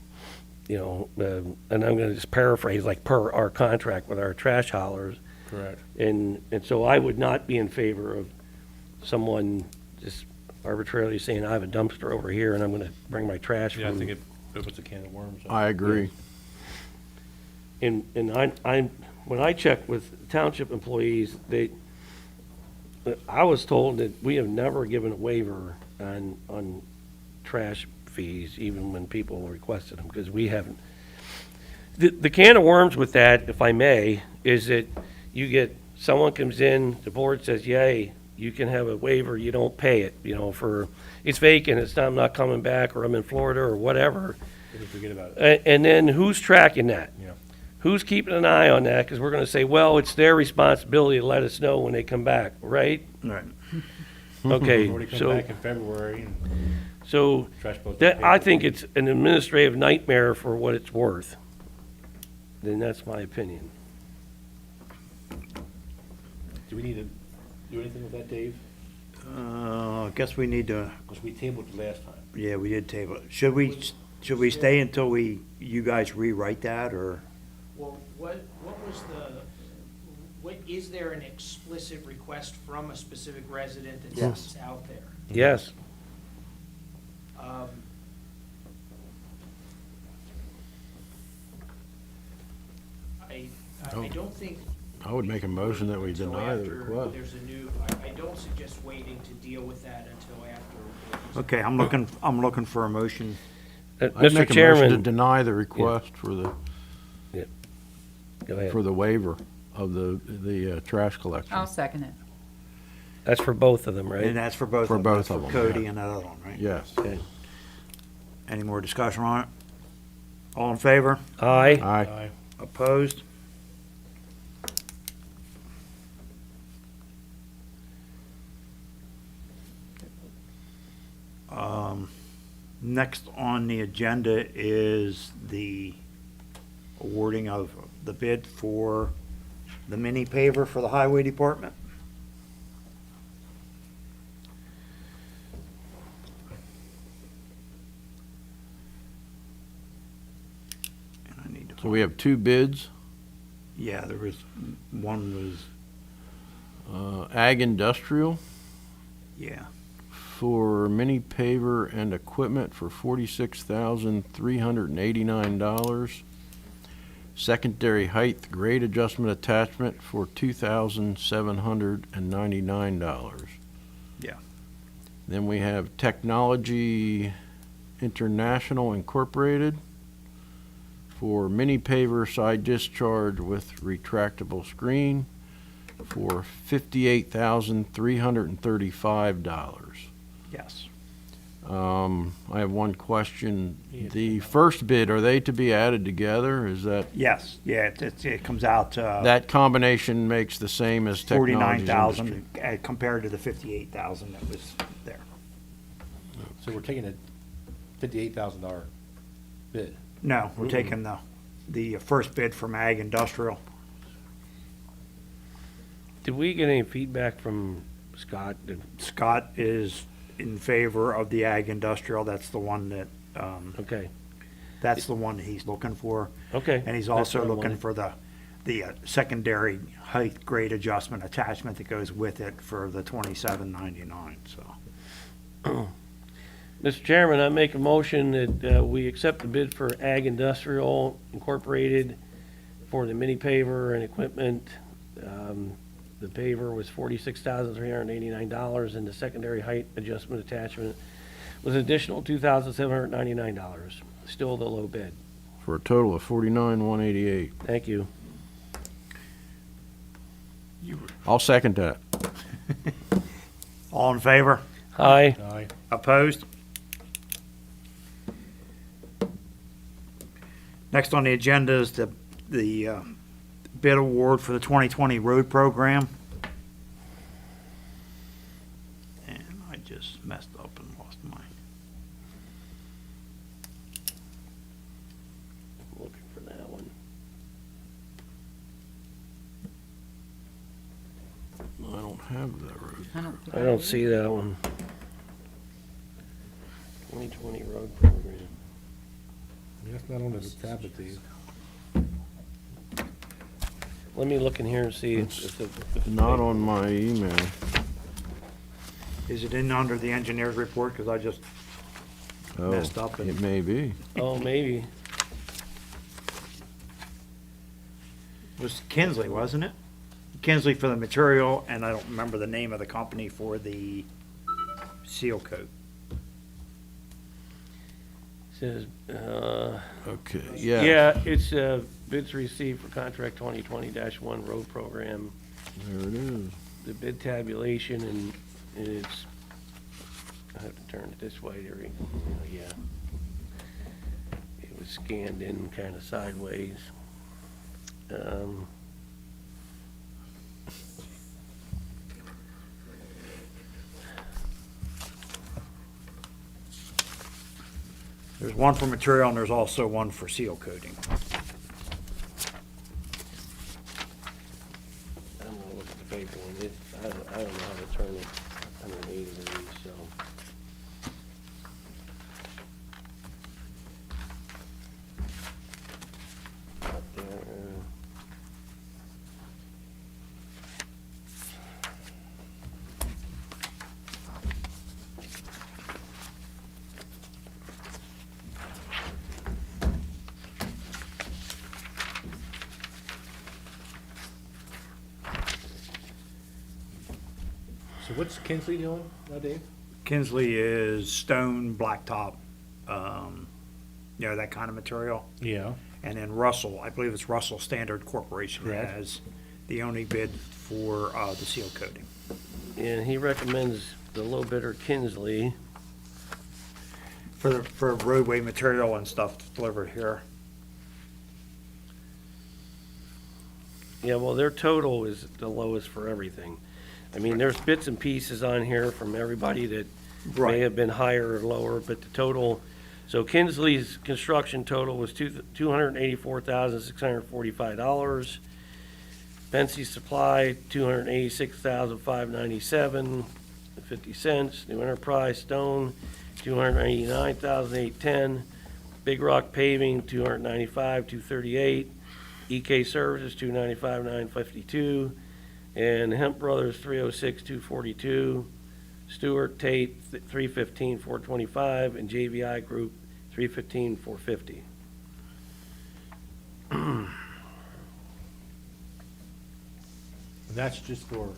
and I'm going to just paraphrase, like per our contract with our trash haulers. Correct. And so I would not be in favor of someone just arbitrarily saying, I have a dumpster over here and I'm going to bring my trash Yeah, I from think Opens a can of worms. I agree. And when I check with township employees, I was told that we have never given a waiver on trash fees, even when people requested them, because we haven't. The can of worms with that, if I may, is that you get, someone comes in, the board says, yay, you can have a waiver, you don't pay it, for, it's vacant, I'm not coming back, or I'm in Florida, or whatever. People forget about it. And then who's tracking that? Yeah. Who's keeping an eye on that? Because we're going to say, well, it's their responsibility to let us know when they come back, right? Right. Okay, Already come so, back in February and so trash boats. that, I think it's an administrative nightmare for what it's worth. Then that's my opinion. Do we need to do anything with that, Dave? I guess we need to, Because we tabled it last time. yeah, we did table it. Should we stay until you guys rewrite that, or? Well, what was is there an explicit request from a specific resident Yes. that's out there? Yes, Um, I don't think. I would make a motion that we until deny the after request. There's a new, I don't suggest waiting to deal with that until after. Okay, I'm looking for a motion. I'd Mr. make a motion to Chairman, deny the request for go ahead. the waiver of the trash collection. I'll second it. That's for both of them, And right? that's for both For of them. both That's of for them, Cody yeah. and that other one, right? Yes. Okay. Any more discussion on it? All in favor? Aye. Aye. Opposed? Next on the agenda is the awarding of the bid for the mini paver for the highway department. And I need to So we have two bids, Yeah, there was, one was, Ag Industrial yeah, for mini paver and equipment for $46,389. Secondary height grade adjustment attachment for $2,799. Yeah. Then we have Technology International Incorporated for mini paver side discharge with retractable screen for $58,335. yes. I have one question. The first bid, are they to be added together? Is that, Yes, yeah, it comes out, that combination makes the same as Technology 49,000 compared to the 58,000 that was there. So we're taking a $58,000 bid. No, we're taking the first bid from Ag Industrial. Did we get any feedback from Scott? Scott is in favor of the Ag Industrial. That's the one that, Okay, that's the one he's looking for. okay. And he's That's also what I looking wanted. for the secondary height grade adjustment attachment that goes with it for the 2799, so. Mr. Chairman, I make a motion that we accept the bid for Ag Industrial Incorporated for the mini paver and equipment. The paver was $46,389, and the secondary height adjustment attachment was an additional $2,799. Still the low bid. for a total of $49,188? Thank you. I'll second that. All in favor? Aye. Aye. Opposed? Next on the agenda is the bid award for the 2020 road program. And I just messed up and lost my, Looking for that one. I don't have that road. I don't think I don't see that one. 2020 road program. That's not on the tablet, Dave. Let me look in here and see if the. Not on my email. is it in under the engineer's report? Because I just messed up. It And may be. Oh, maybe. it was Kinsley, wasn't it? Kinsley for the material, and I don't remember the name of the company for the seal coat. Says, Okay, yeah. yeah, it's bids received for contract 2020-1 road program. There it is. The bid tabulation and it's, I have to turn it this way to read, yeah. It was scanned in kind of sideways. There's one for material and there's also one for seal coating. I'm gonna look at the paper one. I don't know how to turn it 180 degrees, so. Up there. So what's Kinsley doing now, Dave? Kinsley is stone, blacktop, that kind of material. Yeah. And then Russell, I believe it's Russell Standard Corporation Correct. has the only bid for the seal coating. And he recommends the low bidder Kinsley. For roadway material and stuff delivered here. Yeah, well, their total is the lowest for everything. I mean, there's bits and pieces on here from everybody that may Right. have been higher or lower, but the total, so Kinsley's construction total was $284,645. Pensy Supply, $286,597.50. New Enterprise Stone, $289,810. Big Rock Paving, $295,238. EK Services, $295,952. And Hemp Brothers, $306,242. Stewart Tate, $315,425. And JVI Group, $315,450. And that's just for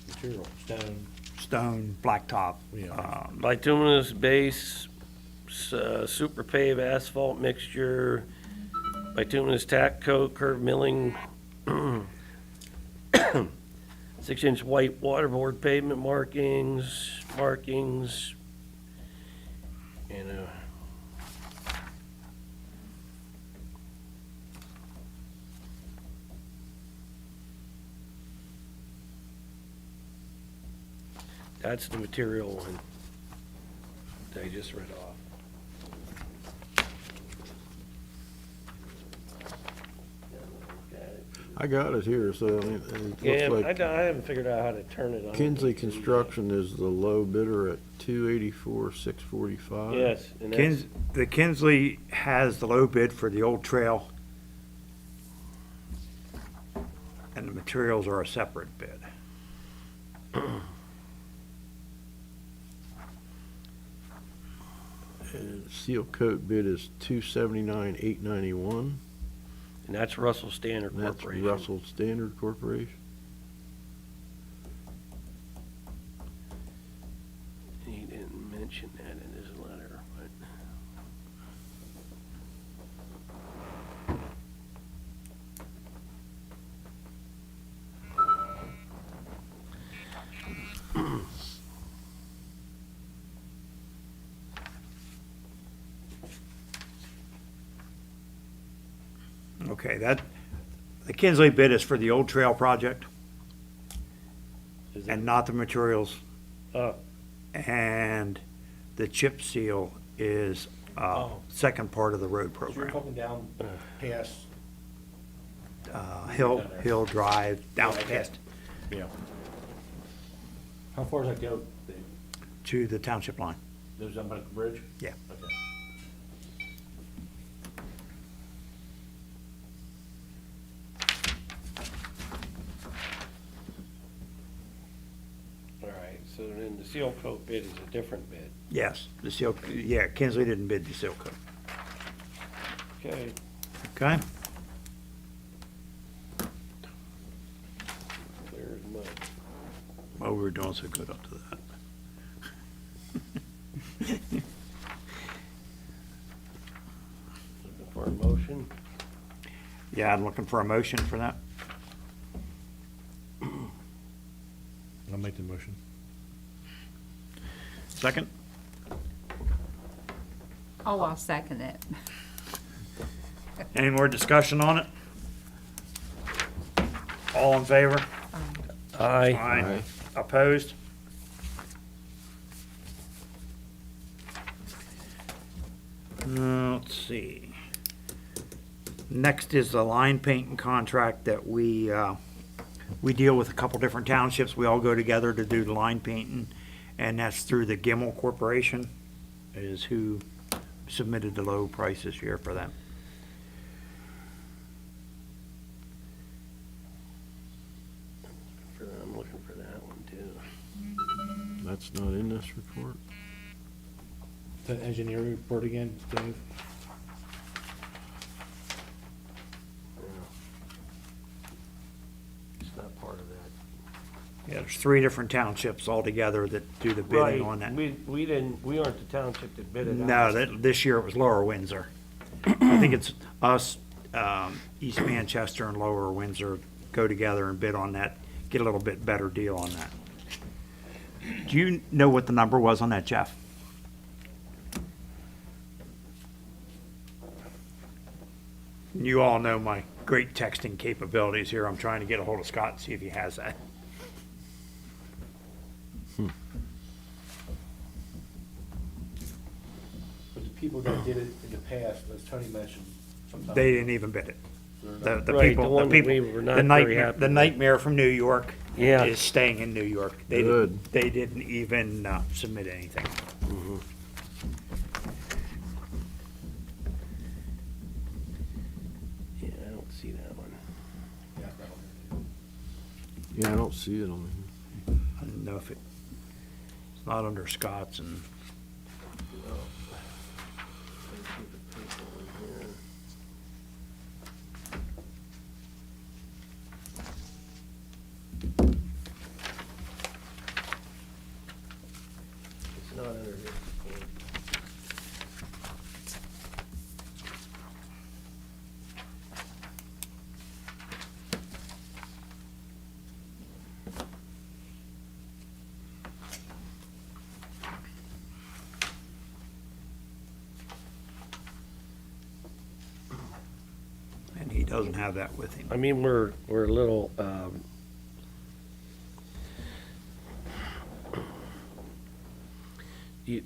material, stone. Stone, blacktop. Yeah. Bituminous base, super pave asphalt mixture, bituminous tack coat, curb milling, 6-inch white waterboard pavement markings, and that's the material one that I just read off. I got it here, so it Yeah, looks I like haven't figured out how to turn it on. Kinsley Construction is the low bidder at $284,645. Yes, and that's, The Kinsley has the low bid for the old trail. And the materials are a separate bid. And seal coat bid is $279,891. and that's Russell Standard And that's Corporation. Russell Standard Corporation. He didn't mention that in his letter, but. Okay, the Kinsley bid is for the old trail project Is it- and not the materials. Oh, And the chip seal is Oh. second part of the road So you're program. talking down past, Hill Drive, down Yeah, I past yeah. How far does that go, Dave? to the township line. Goes down by the bridge? Yeah. Okay. all right, So then the seal coat bid is a different bid. Yes, the seal, yeah, Kinsley didn't bid the seal coat. Okay. Okay? Clear as mud. Oh, we were doing so good up to that. Looking for a motion. Yeah, I'm looking for a motion for that. I'll make the motion. Second? Oh, I'll second it. Any more discussion on it? All in favor? Aye. Aye. Opposed? Let's see. Next is the line painting contract that we deal with a couple different townships. We all go together to do the line painting, and that's through the Gimmel Corporation is who submitted the low price this year for that. I'm looking for that one too. That's not in this report? The engineering report again, Dave? It's not part of that. Yeah, there's three different townships altogether that do the bidding on that. We didn't, we aren't the township that bid it No, out. this year it was Lower Windsor. I think it's us, East Manchester and Lower Windsor go together and bid on that, get a little bit better deal on that. Do you know what the number was on that, Jeff? You all know my great texting capabilities here. I'm trying to get a hold of Scott and see if he has that. But the people that did it in the past, as Tony mentioned, sometimes. They didn't even bid it. they're The not- Right, people, the the one people, we were not the very nightmare, happy the with. nightmare from New York Yeah. is staying in New York. They Good. didn't, they didn't even submit anything. Yeah, I don't see that one. Yeah, right. Yeah, I don't see it on I don't know if it's not under Scott's and, It's not under this report. and he doesn't have that with him. I mean, we're a little,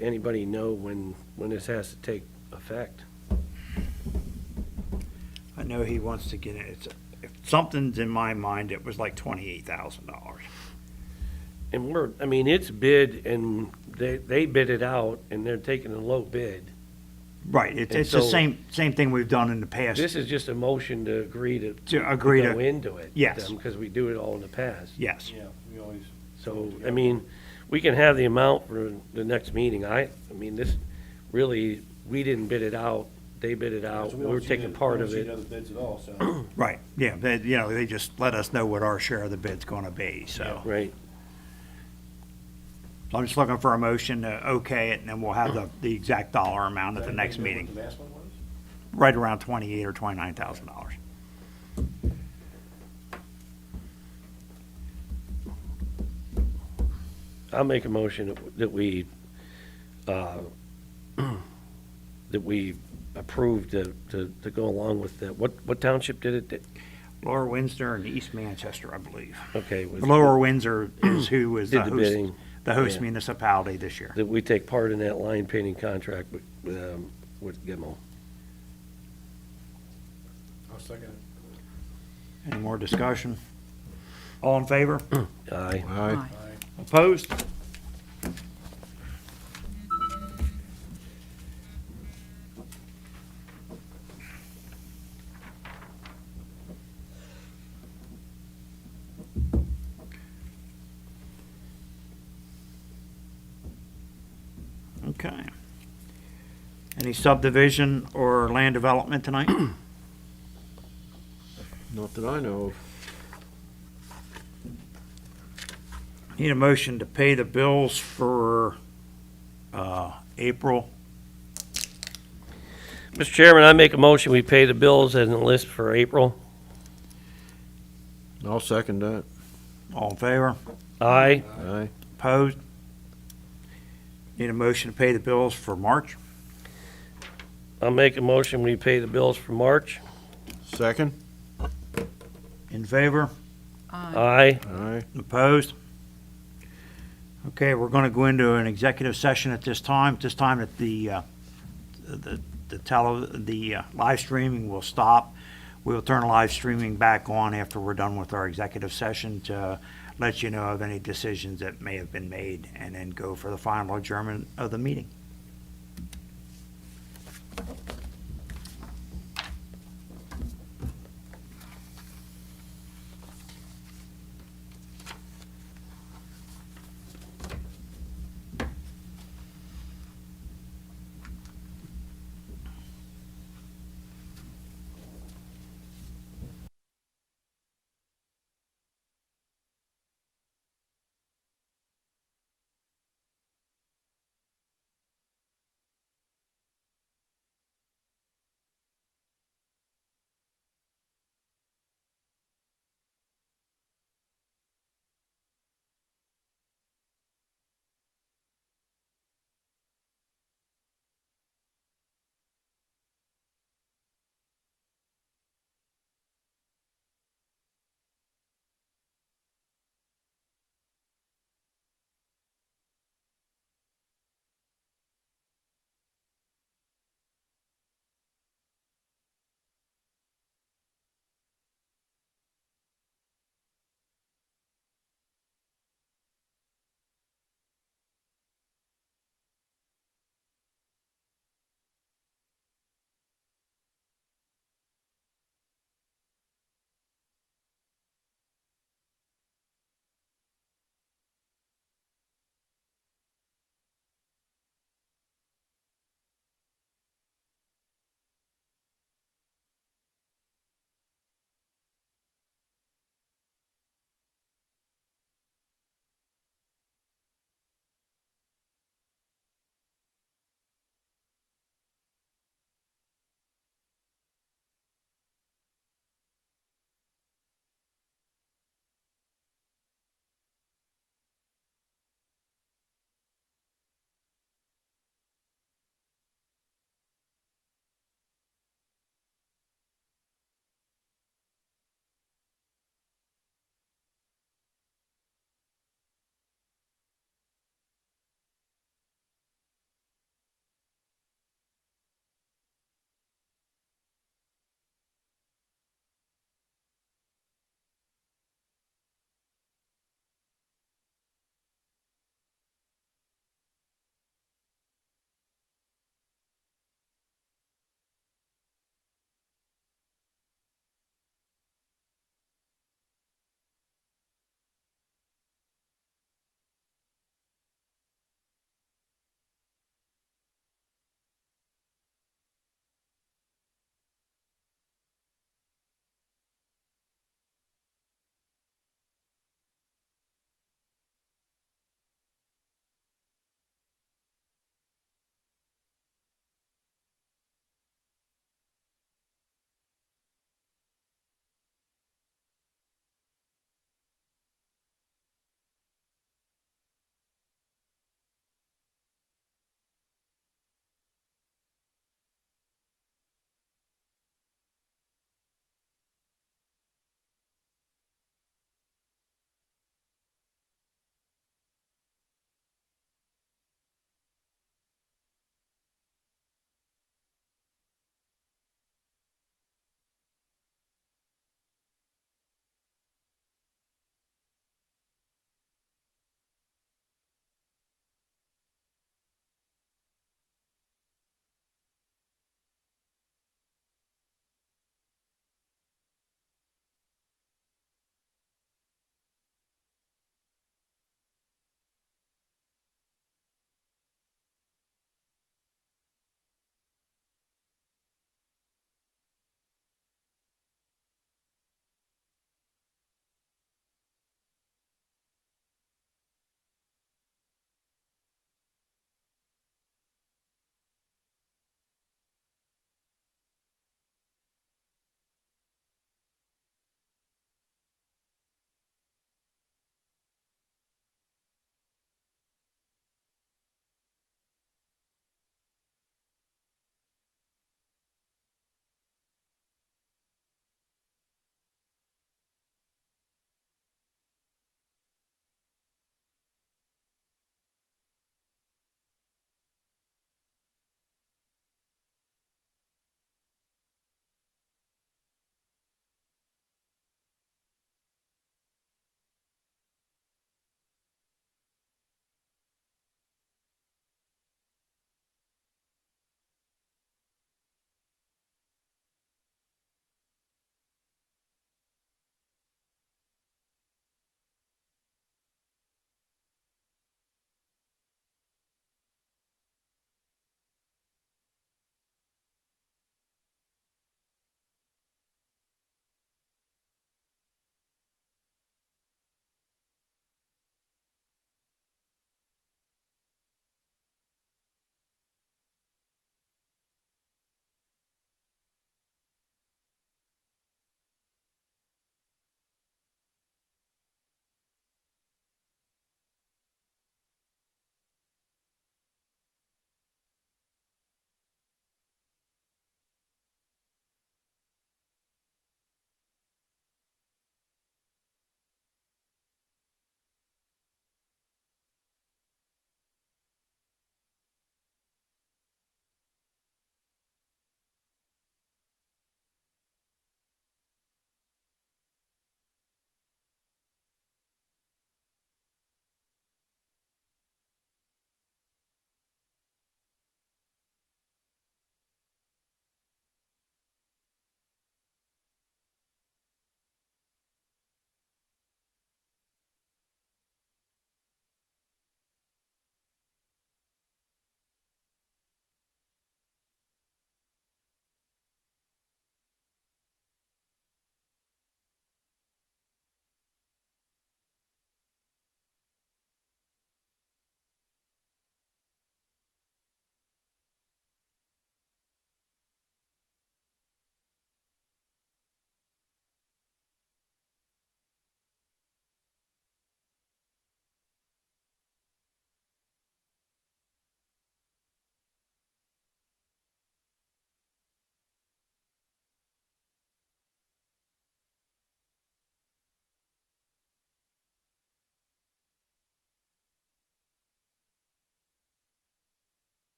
anybody know when this has to take effect? I know he wants to get it, if something's in my mind, it was like $28,000. And I mean, it's bid and they bid it out and they're taking a low bid. Right, And it's the so- same thing we've done in the past. This is just a motion to agree to. To agree to- Go into it. Yes. Because we do it all in the past. Yes, Yeah, we always. So, I mean, we can have the amount for the next meeting. I mean, this, really, we didn't bid it out, they bid it out, So we don't were see taking the- part we of don't see it. the other bids at all, so. right, yeah, they just let us know what our share of the bid's gonna be, so. Right, So I'm just looking for a motion to okay it, and then we'll have the exact dollar amount at the Does next anybody know meeting, what the last one was? right around $28,000 or $29,000. I'll make a motion that we, that we approve to go along with the, what township did it? Lower Windsor and East Manchester, I believe. Okay. with- Lower Windsor is who was Did the bidding. the host Yeah. municipality this year. That we take part in that line painting contract with Gimmel. I'll second it. Any more discussion? All in favor? Aye. Aye. Aye. Opposed? Okay. Any subdivision or land development tonight? Not that I know of. Need a motion to pay the bills for April. Mr. Chairman, I make a motion, we pay the bills and the list for April. I'll second that. All in favor? Aye. Aye. Opposed? Need a motion to pay the bills for March. I'll make a motion, we pay the bills for March. Second? In favor? Aye. Aye. Opposed? Okay, we're going to go into an executive session at this time. At this time, that the live streaming will stop. We will turn live streaming back on after we're done with our executive session to let you know of any decisions that may have been made, and then go for the final adjournment of the meeting.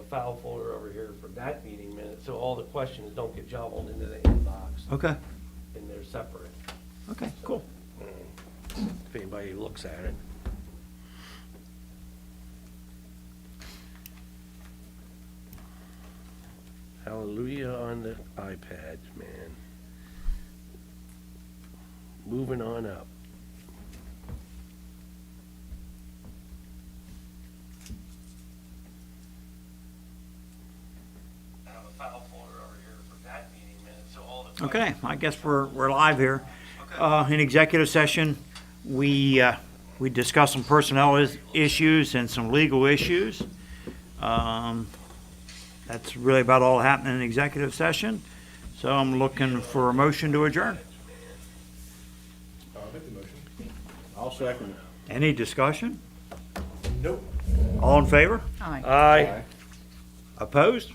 file folder over here for that meeting minutes, so all the questions don't get jumbled into the inbox, Okay, and they're separate, okay, cool. if anybody looks at it. Hallelujah on the iPads, man. Moving on up. I have a file folder over here for that meeting minutes, so all the. Okay, I guess we're live here. In executive session, we discussed some personnel issues and some legal issues. That's really about all happening in executive session. So I'm looking for a motion to adjourn. I'll make the motion. I'll second it. Any discussion? Nope. All in favor? Aye. Aye. Opposed?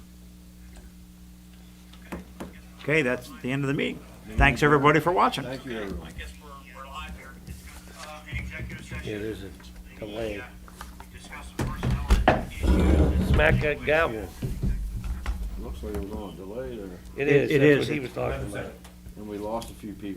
Okay, that's the end of the meeting. Thanks, everybody, for watching. Thank you, everyone. Yeah, there's a delay. Smack that gavel. Looks like it was on a delay there, It is, It that's is. what he was talking about. and we lost a few people.